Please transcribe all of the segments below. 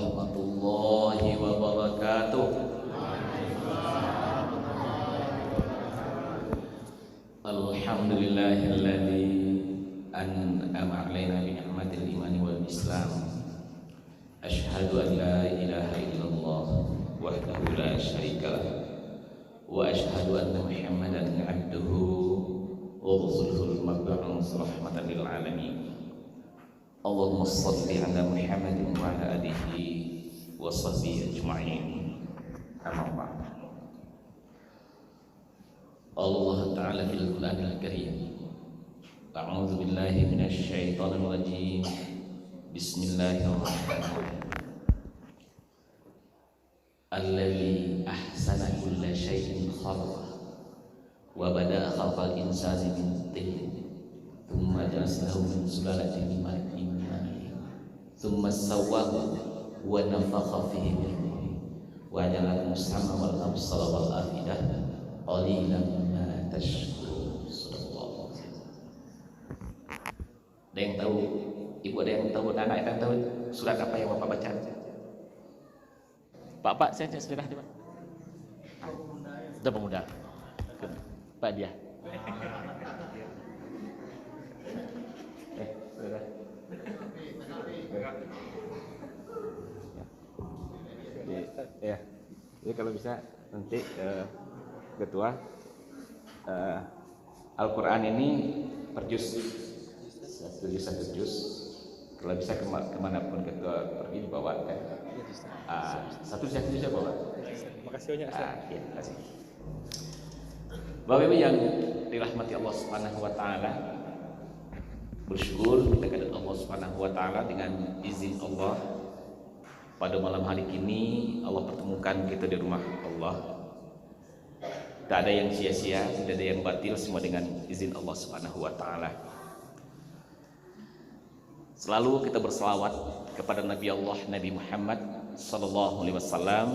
warahmatullahi wabarakatuh. Alhamdulillahilladzi an'ama 'alaina bi ni'matil iman wal islam. Asyhadu an la ilaha illallah wahdahu la syarikalah wa asyhadu anna Muhammadan 'abduhu wa rasuluhul mab'uts rahmatan lil alamin. Allahumma shalli ala Muhammadin wa ala alihi wa sahbihi ajma'in. Amma ba'd. Allah Ta'ala fil Qur'anil Karim. A'udzu billahi minasy syaithanir rajim. Bismillahirrahmanirrahim. Alladzi ahsana kulla syai'in khalaqa wa bada'a khalqal insani min tin. Thumma ja'alahu min sulalatin min ma'in mahin. Thumma sawwahu wa nafakha fihi min ruhi. Wa ja'alakum as-sam'a wal absara wal afidah. Qalilan ma tashkurun. Subhanallah. Ada yang tahu? Ibu ada yang tahu? Anak ada yang tahu surat apa yang Bapak baca? Pak, saya sudah di mana? Sudah pemuda. Pak dia. Sudah. Ya. Jadi kalau bisa nanti Ketua Al-Quran ini per juz, satu juz. Kalau bisa kemanapun Ketua pergi dibawa kan. Satu juz bisa bawa. Makasih banyak. Terima kasih. Bapak Ibu yang dirahmati Allah Subhanahu wa taala, bersyukur kita kepada Allah Subhanahu wa taala dengan izin Allah pada malam hari ini Allah pertemukan kita di rumah Allah. Tak ada yang sia-sia, tidak ada yang batil, semua dengan izin Allah Subhanahu wa taala. Selalu kita berselawat kepada Nabi Allah Nabi Muhammad sallallahu alaihi wasallam.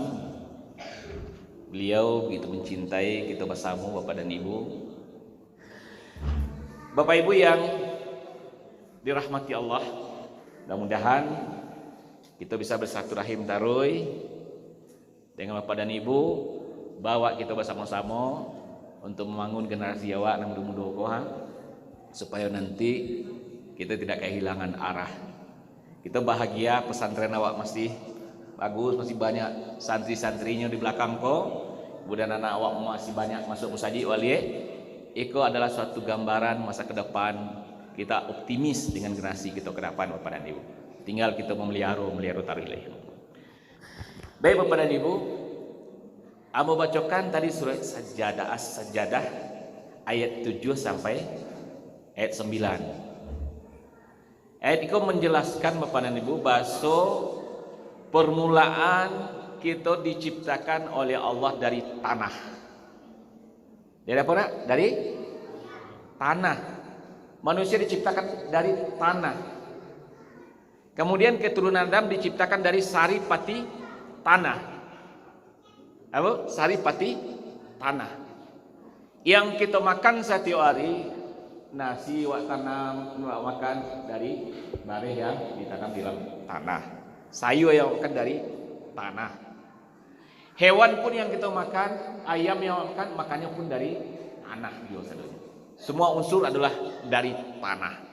Beliau begitu mencintai kita bersama Bapak dan Ibu. Bapak Ibu yang dirahmati Allah, mudah-mudahan kita bisa bersilaturahim taruy dengan Bapak dan Ibu, bawa kita bersama-sama untuk membangun generasi awak yang muda-muda supaya nanti kita tidak kehilangan arah. Kita bahagia pesantren awak masih bagus, masih banyak santri-santrinya di belakang kau. Kemudian anak awak masih banyak masuk musajid wali. Itu adalah suatu gambaran masa ke depan. Kita optimis dengan generasi kita ke depan Bapak dan Ibu. Tinggal kita memelihara tarilih. Baik Bapak dan Ibu, Amo bacakan tadi surat Sajadah As-Sajadah ayat 7 sampai ayat 9. Ayat itu menjelaskan Bapak dan Ibu bahwa permulaan kita diciptakan oleh Allah dari tanah. Dari apa nak? Dari tanah. Manusia diciptakan dari tanah. Kemudian keturunan Adam diciptakan dari saripati tanah. Apa? Saripati tanah. Yang kita makan setiap hari, nasi wak tanam, wak makan dari bareh yang ditanam di dalam tanah. Sayur yang makan dari tanah. Hewan pun yang kita makan, ayam yang makan, makannya pun dari tanah juga. Semua unsur adalah dari tanah.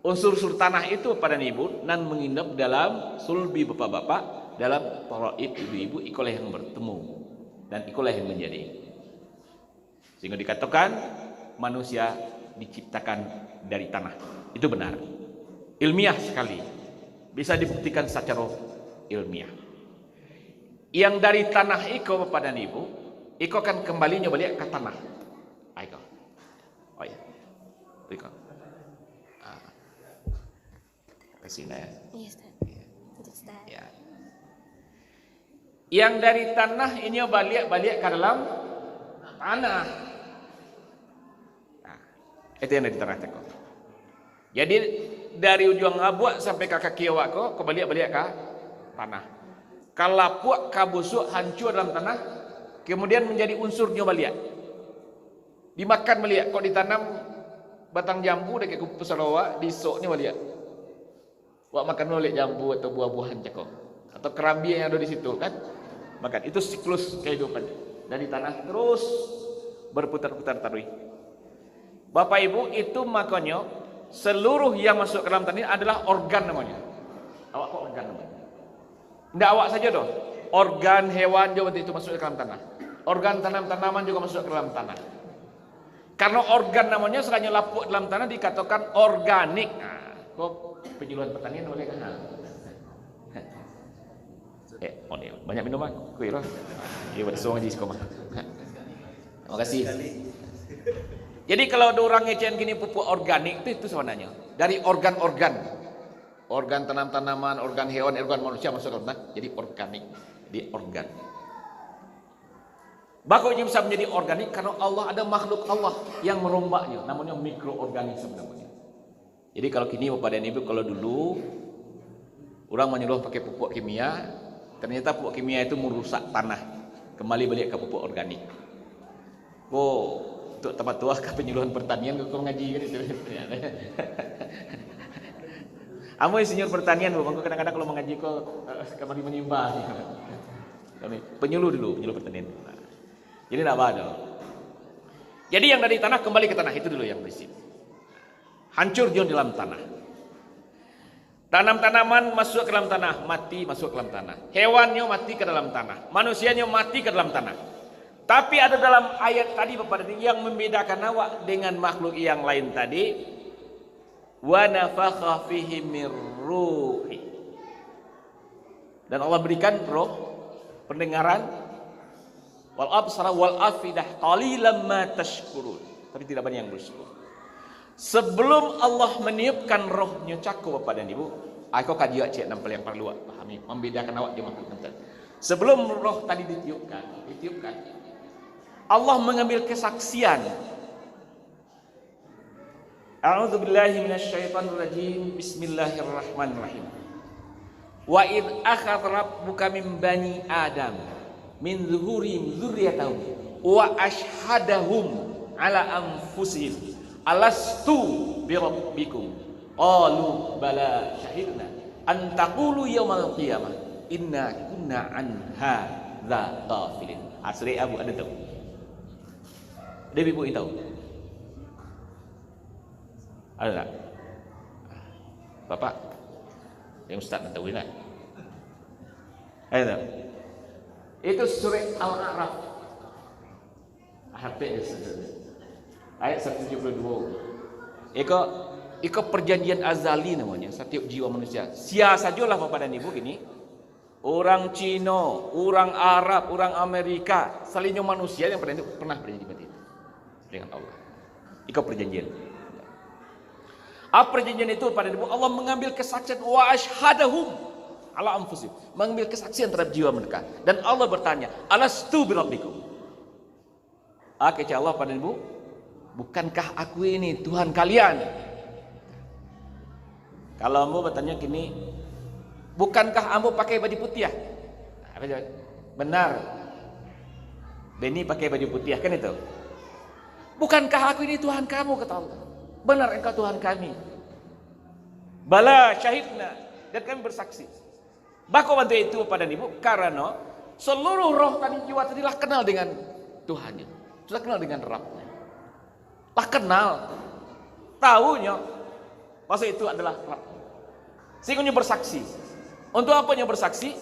Unsur-unsur tanah itu pada Ibu nan menginap dalam sulbi bapak-bapak, dalam taraib ibu-ibu, ikulah yang bertemu dan ikulah yang menjadi. Sehingga dikatakan manusia diciptakan dari tanah. Itu benar. Ilmiah sekali. Bisa dibuktikan secara ilmiah. Yang dari tanah iko Bapak dan Ibu, iko akan kembalinya balik ke tanah. Iko. Oh ya. Iko. Kesini ya. Iya, Ustaz. Ustaz. Ya. Yang dari tanah ini balik ke dalam tanah. Nah, itu yang dari tanah teko. Jadi dari ujung abuak sampai ke kaki awak kau balik ke tanah. Kalau puak kabusuk hancur dalam tanah, kemudian menjadi unsurnya balik. Dimakan balik. Kau ditanam batang jambu dekat kupu Sarawak, disoknya balik. Wak makan balik jambu atau buah-buahan cakap. atau kerambi yang ada di situ kan. Maka itu siklus kehidupan dari tanah terus berputar-putar tarwi. Bapak Ibu, itu makanya seluruh yang masuk ke dalam tanah ini adalah organ namanya. Awak kok organ namanya? Tidak awak saja doh. Organ hewan juga itu masuk ke dalam tanah. Organ tanam-tanaman juga masuk ke dalam tanah. Karena organ namanya selain lapuk dalam tanah dikatakan organik. Nah, kok penyuluhan pertanian boleh kan? Oh nih, banyak minuman. Kuih loh. Iya, bersong aja sekolah. Terima kasih. Jadi kalau ada orang ngecehan gini pupuk organik itu sebenarnya dari organ-organ. Organ tanam-tanaman, organ hewan, organ manusia masuk ke tanah, jadi organik, di organ. Bakal bisa menjadi organik karena Allah ada makhluk Allah yang merombaknya, namanya mikroorganik sebenarnya. Jadi kalau kini Bapak dan Ibu, kalau dulu orang menyuruh pakai pupuk kimia, ternyata pupuk kimia itu merusak tanah, kembali balik ke pupuk organik. Oh, untuk tempat tua ke penyuluhan pertanian kau ngaji gitu. Amo insinyur pertanian Bu, bangku kadang-kadang kalau mengaji kok kembali menyembah. Kami penyuluh dulu, penyuluh pertanian. Jadi tidak ada. Jadi yang dari tanah kembali ke tanah itu dulu yang prinsip. Hancur dia di dalam tanah. Tanam-tanaman masuk ke dalam tanah, mati masuk ke dalam tanah. Hewannya mati ke dalam tanah, manusianya mati ke dalam tanah. Tapi ada dalam ayat tadi Bapak yang membedakan awak dengan makhluk yang lain tadi. Wa nafakha fihi mir ruhi. Dan Allah berikan roh, pendengaran, wal absara wal afidah qalilan ma tashkurun. Tapi tidak banyak yang bersyukur. Sebelum Allah meniupkan rohnya cakup Bapak dan Ibu, aku kaji cek nampel yang perlu awak pahami, membedakan awak di makhluk nanti. Sebelum roh tadi ditiupkan, Allah mengambil kesaksian. A'udzu billahi minasyaitonir rajim. Bismillahirrahmanirrahim. Wa id akhadha rabbuka min bani Adam min zuhurihim dzurriyyatahum wa ashhadahum ala anfusihim alastu birabbikum qalu bala syahidna an taqulu yaumal qiyamah inna kunna an hadza ghafilin. Asli Abu ada tahu? Dewi Bu tahu? Ada tak? Bapak yang Ustaz nak tahu lah. Ada. Itu surah Al-A'raf. Ayat 172. Iko perjanjian azali namanya, setiap jiwa manusia. Sia sajalah Bapak dan Ibu ini. Orang Cina, orang Arab, orang Amerika, salingnya manusia yang pernah berjanji seperti itu dengan Allah. Iko perjanjian. Apa perjanjian itu pada Ibu? Allah mengambil kesaksian wa ashhadahum ala anfusihim, mengambil kesaksian terhadap jiwa mereka. Dan Allah bertanya, alastu birabbikum? Kata Allah pada Ibu, bukankah aku ini Tuhan kalian? Kalau kamu bertanya gini, bukankah kamu pakai baju putih? Benar. Beni pakai baju putih kan itu? Bukankah aku ini Tuhan kamu, kata Allah? Benar engkau Tuhan kami. Bala syahidna, dan kami bersaksi. Bako bantu itu pada Ibu karena seluruh roh tadi jiwa tadilah kenal dengan Tuhannya, sudah kenal dengan Rabbnya. Tak kenal, tahunya masa itu adalah Rabb. Sehingga bersaksi. Untuk apanya bersaksi?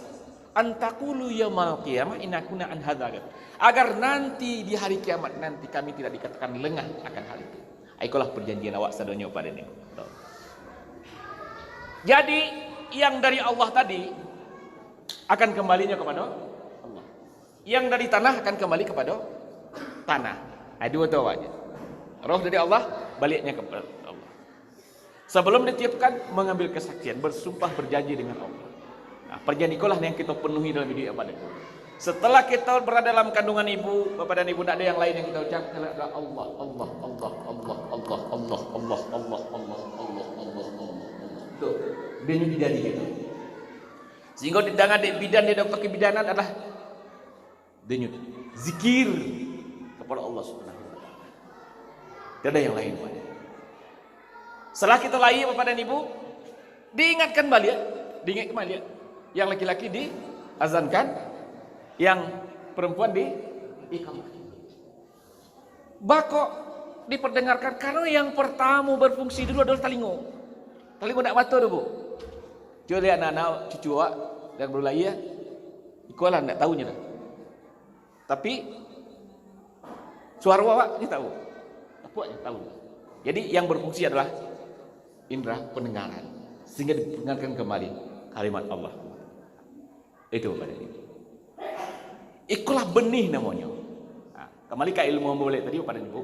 Antakulu yaumal qiyamah inakuna an hadzal. Agar nanti di hari kiamat nanti kami tidak dikatakan lengah akan hal itu. Itulah perjanjian awak sadonyo pada ini. Jadi yang dari Allah tadi akan kembalinya kepada Allah. Yang dari tanah akan kembali kepada tanah. Dua tu awaknya. Roh dari Allah baliknya kepada Allah. Sebelum ditiupkan mengambil kesaksian, bersumpah berjanji dengan Allah. Nah, perjanjian itulah yang kita penuhi dalam hidup pada itu. Setelah kita berada dalam kandungan ibu, bapak dan ibu, tidak ada yang lain yang kita ucapkan adalah Allah, Allah, Allah, Allah, Allah, Allah, Allah, Allah, Allah, Allah, Allah, Allah. Itu denyut bidan gitu. Sehingga di tangan bidan di dokter kebidanan adalah denyut zikir kepada Allah Subhanahu wa taala. Tidak ada yang lain pada. Setelah kita lahir bapak dan ibu, diingatkan balik, diingat kembali. Yang laki-laki diazankan, yang perempuan di iqamah. Bakok diperdengarkan karena yang pertama berfungsi dulu adalah talingo. Talingo nak mata tu, Bu. Cuba lihat anak-anak cucu awak dan berulai ya. Ikulah nak tahunya dah. Tapi suara awak ni tahu. Apaknya tahu. Jadi yang berfungsi adalah indera pendengaran sehingga dipendengarkan kembali kalimat Allah. Itu Bapak dan Ibu. Ikulah benih namanya. Nah, kembali ke ilmu boleh tadi Bapak dan Ibu.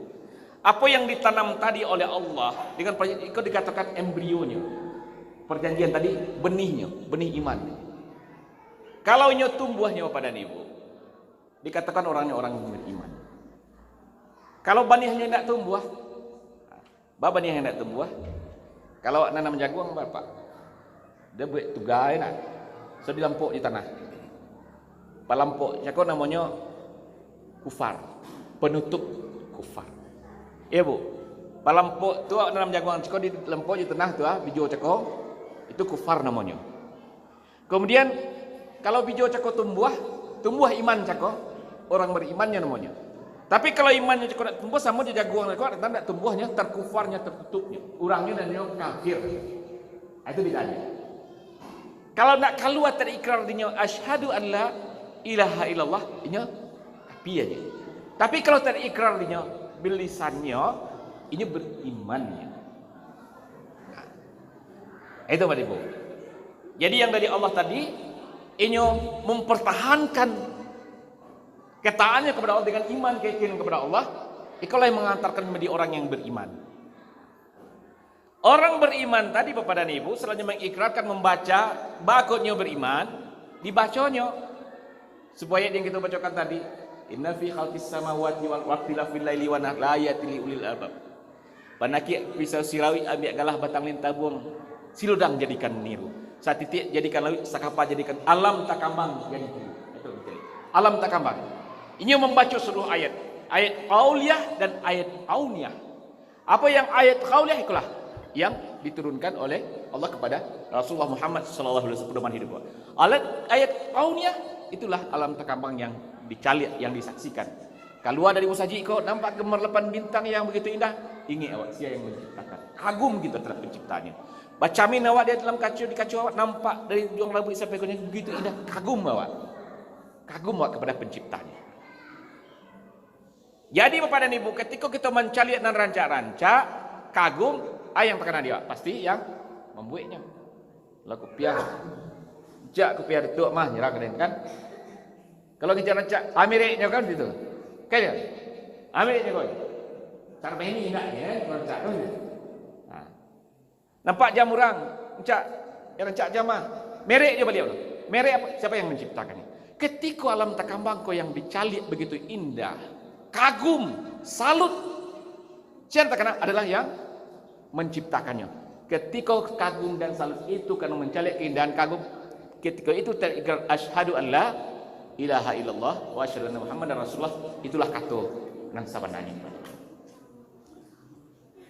Apa yang ditanam tadi oleh Allah dengan itu dikatakan embrionya. Perjanjian tadi benihnya, benih iman. Kalau nya tumbuhnya Bapak dan Ibu, dikatakan orangnya orang yang beriman. Kalau benihnya tidak tumbuh, benih yang tidak tumbuh, kalau nanam jagung Bapak, dia buat tugai nak, so dilampuk di tanah. Palampuk, cakap namanya kufar, penutup kufar. Iya Bu, palampuk tu nanam jagung, cakap di lampuk di tanah tu biju cakap, itu kufar namanya. Kemudian kalau biju cakap tumbuh iman cakap, orang berimannya namanya. Tapi kalau imannya cukup nak tumbuh sama dia jagung nak tak tumbuhnya, terkufarnya, tertutupnya. Orangnya dan dia kafir. Itu bedanya. Kalau nak keluar terikrar dinya asyhadu an la ilaha illallah, inya tapi aja. Tapi kalau terikrar dinya bil lisannya, ini berimannya. Nah, itu Bapak Ibu. Jadi yang dari Allah tadi, inyo mempertahankan ketaannya kepada Allah dengan iman keyakinan kepada Allah, itulah yang mengantarkan menjadi orang yang beriman. Orang beriman tadi Bapak dan Ibu selanjutnya mengikrarkan membaca bakutnya beriman, dibacanya supaya yang kita bacakan tadi, inna fi khalqis samawati wal ardi la fil laili wan nahari ayatil ulil albab. Panaki pisau sirawi ambil galah batang lintabung, siludang jadikan niru. Saat titik jadikan lawi, sakapa jadikan alam takambang jadi itu betul. Alam takambang. Ini membaca seluruh ayat. Ayat qauliyah dan ayat auniyah. Apa yang ayat qauliyah itulah yang diturunkan oleh Allah kepada Rasulullah Muhammad sallallahu alaihi wasallam hidup. Ayat auniyah itulah alam takambang yang dicalik, yang disaksikan. Keluar dari musaji kau nampak gemerlapan bintang yang begitu indah. Ingat awak siapa yang menciptakan. Kagum kita terhadap penciptanya. Baca min awak dia dalam kaca di kaca awak nampak dari ujung rambut sampai ke begitu indah. Kagum awak. Kagum awak kepada penciptanya. Jadi Bapak dan Ibu, ketika kita mencari dan rancak-rancak, kagum, yang terkena dia pasti yang membuatnya. Lalu kopiah, jak kopiah itu mah nyerah keren kan? Kalau kita rancak, Ameriknya kan gitu, kayaknya Ameriknya kau. Cara ini enggak ya, rancak tu. Nah. Nampak jam orang, rancak jam mah, merek dia beliau. Merek apa? Siapa yang menciptakannya? Ketika alam takambang kau yang dicalik begitu indah, kagum, salut. Siapa terkena adalah yang menciptakannya. Ketika kagum dan salut itu karena mencalik keindahan kagum, ketika itu terikrar asyhadu an la ilaha illallah wa asyhadu anna muhammadar rasulullah, itulah kata nang sabananya.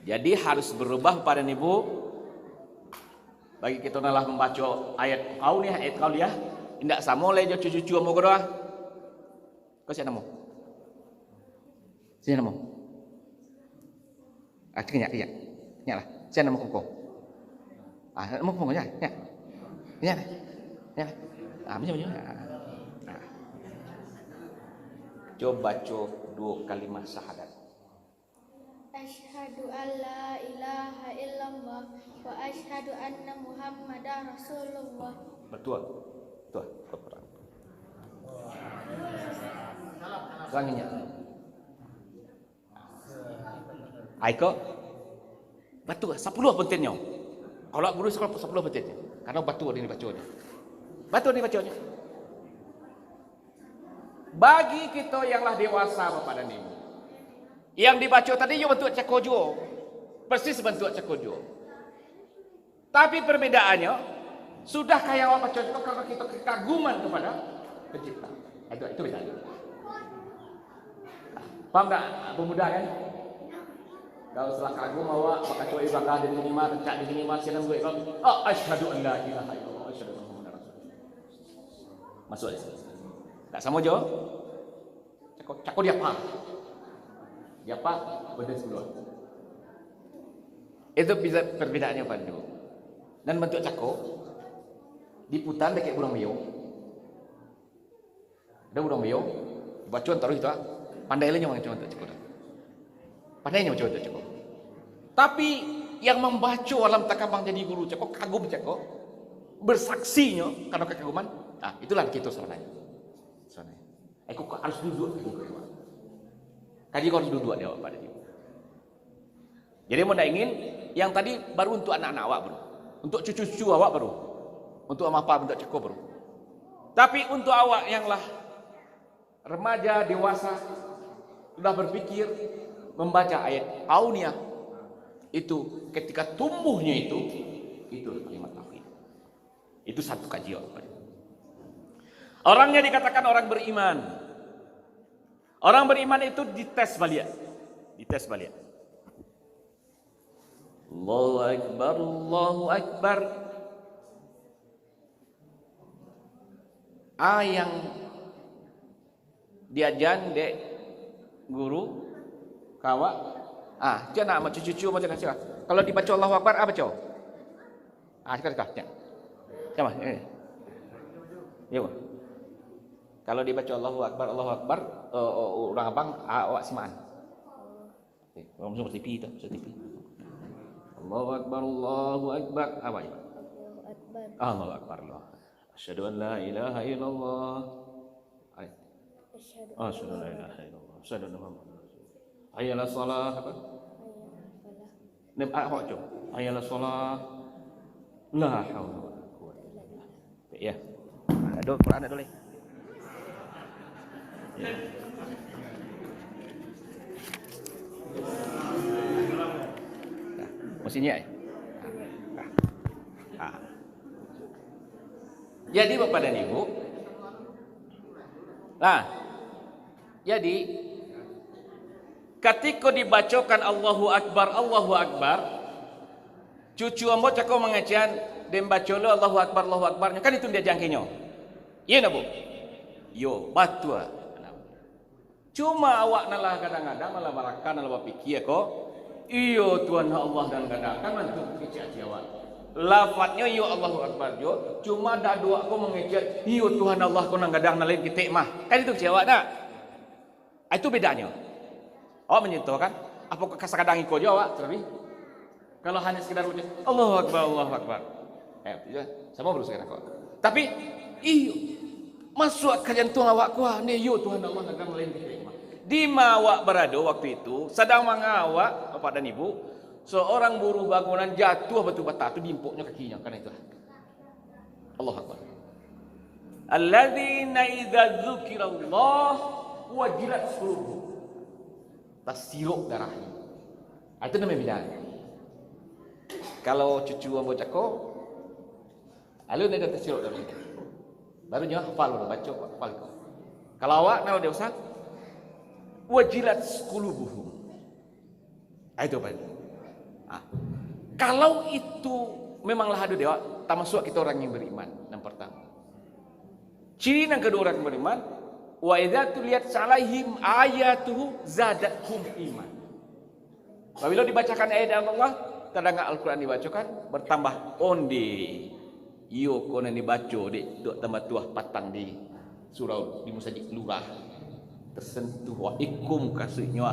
Jadi harus berubah pada Ibu. Bagi kita nalah membaca ayat qauliyah, ayat qauliyah, indak sama oleh cucu-cucu mau doa. Kau siapa nama? Siapa nama? Kenyak lah. Siapa nama kau? Nama kau ya. Macam. Coba baca 2 kalimat syahadat. Asyhadu an la ilaha illallah wa asyhadu anna Muhammadar Rasulullah. Betul. Al-Quran. Selanjutnya. Aiko batu 10 pentingnya. Kalau guru sekolah 10 pentingnya. Karena batu ini bacanya. Bagi kita yanglah dewasa Bapak dan Ibu. Yang dibaca tadi juga bentuk cakojo. Persis bentuk cakojo. Tapi perbedaannya sudah kayak awak baca itu karena kita kekaguman kepada pencipta. Itu bedanya. Paham tak pemuda kan? Kalau setelah kagum awak maka coba ibadah di sini mah, rencak di sini mah, siapa gue ikut. Asyhadu an la ilaha illallah, asyhadu anna Muhammadar rasulullah. Masuk di sini. Tak sama jo. Cako dia apa? Dia apa? Benda sebelah. Itu bisa perbedaannya Pandu. Dan bentuk cako diputar dekat burung beo. Ada burung beo, bacuan taruh itu. Pandai lah macam tu cako. Pandainya macam tu cako. Tapi yang membaca alam takabang jadi guru cako, kagum cako, bersaksinya karena kekaguman. Ah, itulah kita sebenarnya. Aku harus duduk kaji kau harus duduk dia pada dia. Jadi mau ingin yang tadi baru untuk anak-anak awak bro, untuk cucu-cucu awak baru, untuk apa bentuk ceko bro. Tapi untuk awak yang lah remaja dewasa sudah berpikir membaca ayat aunia itu ketika tumbuhnya itu kalimat tauhid. Itu satu kajian. Orangnya dikatakan orang beriman. Orang beriman itu dites balik. Allahu Akbar, Allahu Akbar. Yang diajan dek guru kawa. Jangan nak cucu-cucu macam mana? Kalau dibaca Allahu Akbar apa baca? Sekarang. Sama. Ya. Kalau dibaca Allahu Akbar, orang abang awak simaan. Orang semua TV tu, TV. Allahu Akbar. Apa ya? Allahu Akbar. Asyhadu an la ilaha illallah. Asyhadu an la ilaha illallah. Asyhadu anna Muhammadar Rasulullah. Hayya 'alas shalah apa? Awak tu. Hayya 'alas shalah. La haula wala quwwata illa billah. Ya. Ada Quran ada boleh. Mesinnya Jadi Bapak dan Ibu, jadi ketika dibacakan Allahu Akbar, cucu ambo cakap mengajian dan baca Allahu Akbar, kan itu dia jangkinya. Iya nak bu? Yo, batua. Cuma awak nalah kadang-kadang malah barakan nalah berfikir ko, iyo Tuhan Allah dan kadang-kadang nanti kecil awak. Lafadznya yo Allahu Akbar yo, cuma dak dua ko mengejek iyo Tuhan Allah ko nang kadang nalain kita mah. Kan itu kecil awak tak? Itu bedanya. Awak menyentuh kan? Apa kadang ikut je awak terlebih? Kalau hanya sekedar ucap Allahu Akbar. Sama berusaha sekarang kok. Tapi iyo masuk ke jantung awak kuah ni yo Tuhan Allah akan melain kita. Di awak berada waktu itu sedang mengawak Bapak dan Ibu, seorang buruh bangunan jatuh batu-bata tu diimpuknya kakinya karena itu. Allahu Akbar. Alladzina idza dzukirallah wajilat qulubuhum. Tasiruk darahnya. Itu namanya bidang. Kalau cucu ambo cako alun ada tasiruk darahnya. Barunya hafal baca hafal. Kalau awak nak dia Ustaz wajilat qulubuhum. Itu apa? Kalau itu memanglah ada dia, termasuk kita orang yang beriman. Yang pertama. Ciri yang kedua orang yang beriman, wa idza tuliyat alaihim ayatuhu zadatuhum iman. Apabila dibacakan ayat Allah, kadang Al-Quran dibacakan bertambah onde. Iyo kono dibaca dik duk tambah tuah patang di surau di musajid lurah. Tersentuh wa ikum kasihnya.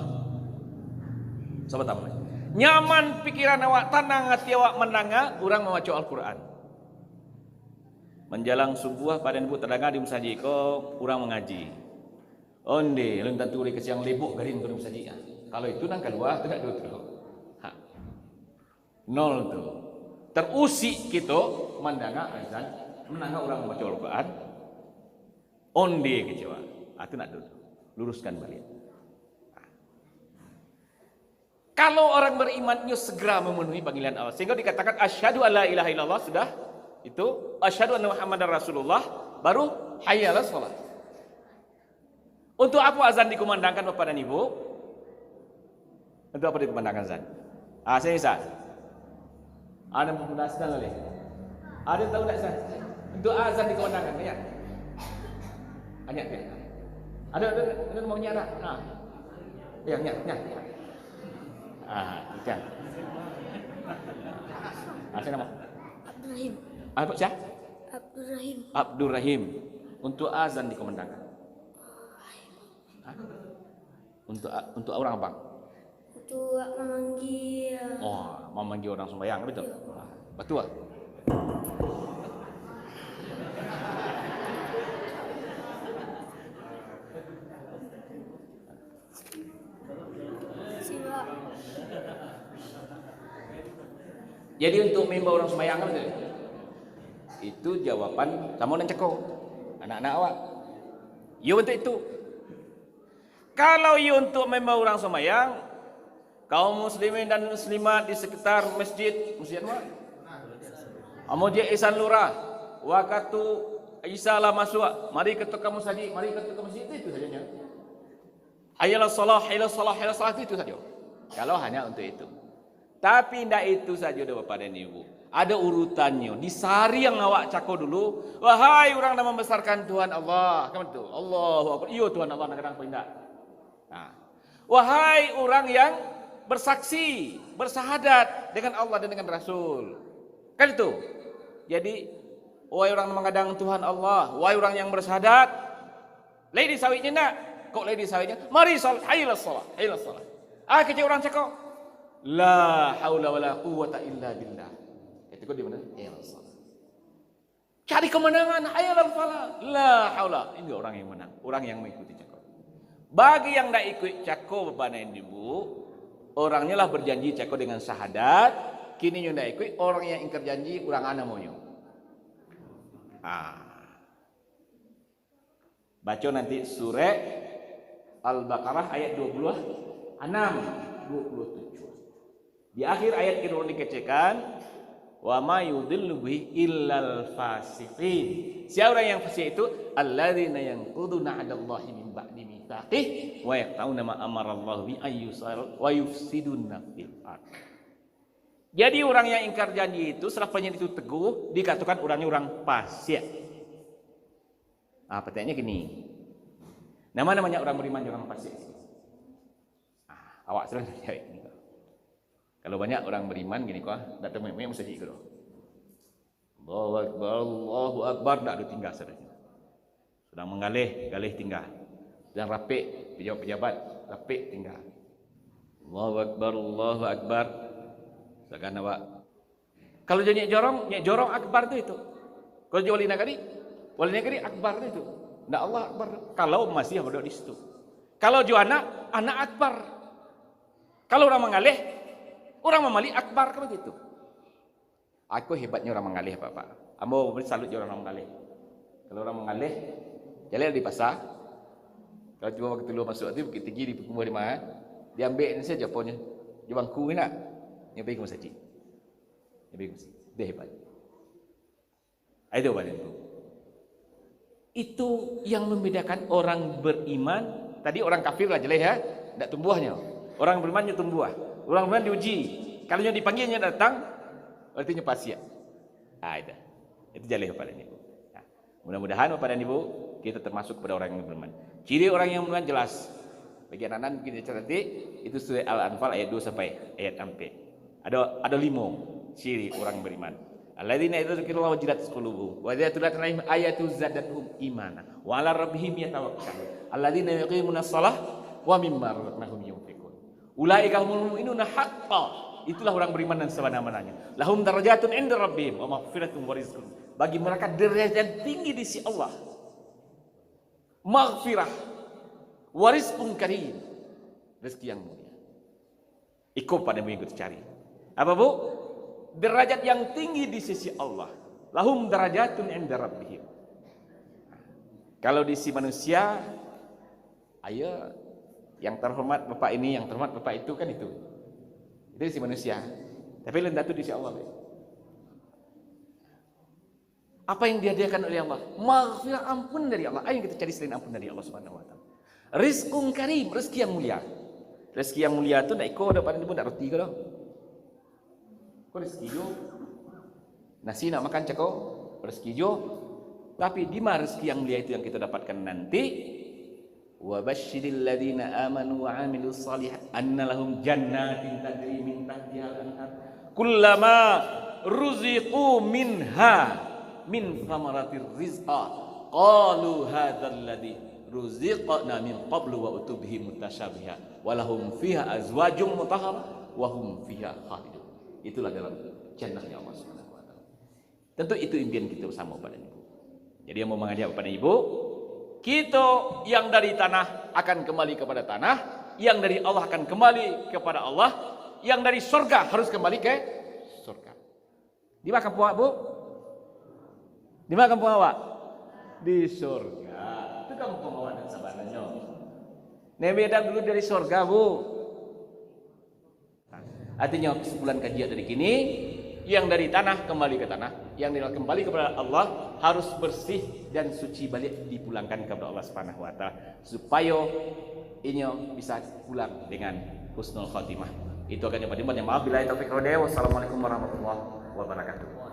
Sama tahu. Nyaman pikiran awak, tenang hati awak mendengar orang membaca Al-Quran. Menjelang subuh pada ibu terdengar di masjid ko orang mengaji. Onde lun tentu di kesiang lebuk garin ke masjid. Kalau itu nang keluar tidak dulu terus. Nol tu. Terusik kita mendengar azan, mendengar orang membaca Al-Quran. Onde kecewa. Itu nak dulu. Luruskan balik. Kalau orang berimannya segera memenuhi panggilan Allah, sehingga dikatakan asyhadu alla ilaha illallah sudah itu, asyhadu anna Muhammadar Rasulullah, baru hayya 'alas shalah. Untuk apa azan dikumandangkan Bapak dan Ibu? Untuk apa dikumandangkan azan? Saya Isa. Ada yang menggunakan lagi. Ada yang tahu tak Isa? Untuk azan dikumandangkan ya. Nyak dia. Ada mau nyara. Ah. Yang nyak. Ikan. Saya nama. Abdurrahim. Apa siapa? Abdurrahim. Abdurrahim. Untuk azan dikumandangkan. Untuk orang apa? Untuk memanggil. Memanggil orang sembahyang, betul? Betul. Siwa. Jadi untuk membawa orang sembahyang betul? Itu jawaban kamu dan cekok. Anak-anak awak. Ya untuk itu. Kalau you untuk membawa orang sembahyang, kaum muslimin dan muslimat di sekitar masjid apa? Masjid Ihsan Lurah, waktu Isa lah masuk, mari ketuk kamu saji, mari ketuk ke masjid itu saja. Hayalah salah itu saja. Kalau hanya untuk itu. Tapi tidak itu saja Bapak dan Ibu. Ada urutannya. Di sehari yang awak cakap dulu, wahai orang yang membesarkan Tuhan Allah. Kamu itu, Allahu Akbar. Iya Tuhan Allah, kadang pindah. Nah, wahai orang yang bersaksi, bersahadat dengan Allah dan dengan Rasul. Kan itu. Jadi, wahai orang yang mengadang Tuhan Allah, wahai orang yang bersahadat, lady sawitnya nak, kok lady sawitnya? Mari salat, hayalah salat. Kecil orang cakap, la haula wala quwwata illa billah. Itu kok di mana? Hayalah salat. Cari kemenangan, hayalah salat. La haula. Ini orang yang menang, orang yang mengikuti cakap. Bagi yang tidak ikut cakap Bapak dan Ibu, orangnya lah berjanji cakap dengan syahadat. Kini yang tidak ikut, orang yang ingkar janji, orang anak maunya. Baca nanti surah Al-Baqarah ayat 26, 27. Di akhir ayat itu dikatakan, wa ma yudillu bihi illal fasiqin. Siapa orang yang fasik itu? Alladzina yanquduna 'ahdallahi min ba'di mitsaqih wa yaqtauna ma amara Allah bi ayyusal wa yufsiduna fil ardh. Jadi orang yang ingkar janji itu, setelahnya itu teguh, dikatakan orangnya orang fasik. Pertanyaannya gini. Namanya orang beriman orang fasik. Awak selalu jawab ini. Kalau banyak orang beriman gini kok, datang memang mesti ikut. Allahu Akbar, tak ada tinggal saudara. Sedang galih tinggal. Sedang rapik pejabat, rapik tinggal. Allahu Akbar. Seakan awak. Kalau jadi jorong akbar itu. Kalau jadi wali negeri akbar itu. Ndak Allah akbar. Kalau masih ada di situ. Kalau jual anak akbar. Kalau orang mengalih, orang memali akbar kan begitu. Aku hebatnya orang mengalih Bapak. Ambo bersalut orang mengalih. Kalau orang mengalih, jalan di pasar. Kalau cuma waktu lu masuk itu bukit tinggi di kumur di mana, diambil saja jawabannya. Di bangku ni nak. Yang baik masjid. Yang baik masjid. Dia hebat. Itu balik itu. Itu yang membedakan orang beriman. Tadi orang kafir lah jelas ya, tidak tumbuhnya. Orang berimannya tumbuh. Orang beriman diuji. Kalau yang dipanggilnya datang, artinya pasti ya. Itu jelas Bapak dan Ibu. Nah, mudah-mudahan Bapak dan Ibu kita termasuk kepada orang yang beriman. Ciri orang yang beriman jelas. Bagi anak-anak kita cerita itu surah Al-Anfal ayat 2 sampai ayat 4. Ada 5 ciri orang beriman. Alladzina idza dzukirallahu wajilat qulubuhum wa idza tuliyat alaihim ayatu zadatuhum imana wa 'ala rabbihim yatawakkalun. Alladzina yuqimuna shalah wa mimma razaqnahum yunfiqun. Ulaika humul mu'minuna haqqan. Itulah orang beriman dan sebenar-benarnya. Lahum darajatun 'inda rabbihim wa maghfiratun wa rizqun. Bagi mereka derajat tinggi di sisi Allah. Maghfirah wa rizqun karim. Rezeki yang mulia. Ikut pada mengikut cari. Apa Bu? Derajat yang tinggi di sisi Allah. Lahum darajatun 'inda rabbihim. Kalau di sisi manusia, ayo yang terhormat Bapak ini, yang terhormat Bapak itu kan itu. Itu di sisi manusia. Tapi rendah itu di sisi Allah. Apa yang dihadiahkan oleh Allah? Maghfirah, ampun dari Allah. Ayo kita cari selain ampun dari Allah Subhanahu wa taala. Rizqun karim, rezeki yang mulia. Rezeki yang mulia itu tidak ikut dapat pun tidak roti kalau. Kau rezeki jo, nasi nak makan cakap, rezeki jo, Tapi di mana rezeki yang mulia itu yang kita dapatkan nanti? Wa basyiril ladzina amanu wa 'amilus shalihat anna lahum jannatin tajri min tahtiha al-anhar kullama ruziqu minha min thamaratir rizqa qalu hadzal ladzi ruziqna min qablu wa utubihi mutasyabiha wa lahum fiha azwajum mutahharah wa hum fiha khalidun. Itulah dalam jannahnya Allah Subhanahu wa taala. Tentu itu impian kita bersama Bapak dan Ibu. Jadi yang mau mengajak Bapak dan Ibu, kita yang dari tanah akan kembali kepada tanah, yang dari Allah akan kembali kepada Allah, yang dari surga harus kembali ke surga. Di mana kampung Bu? Di mana kampung awak? Di surga. Itu kampung awak dan sabananya. Nabi Adam dulu dari surga, Bu. Artinya kesimpulan kajian dari kini, yang dari tanah kembali ke tanah, yang dari kembali kepada Allah harus bersih dan suci balik dipulangkan kepada Allah Subhanahu wa taala supaya ini bisa pulang dengan husnul khatimah. Itu akan yang maaf bila taufik hidayah. Wassalamualaikum warahmatullahi wabarakatuh.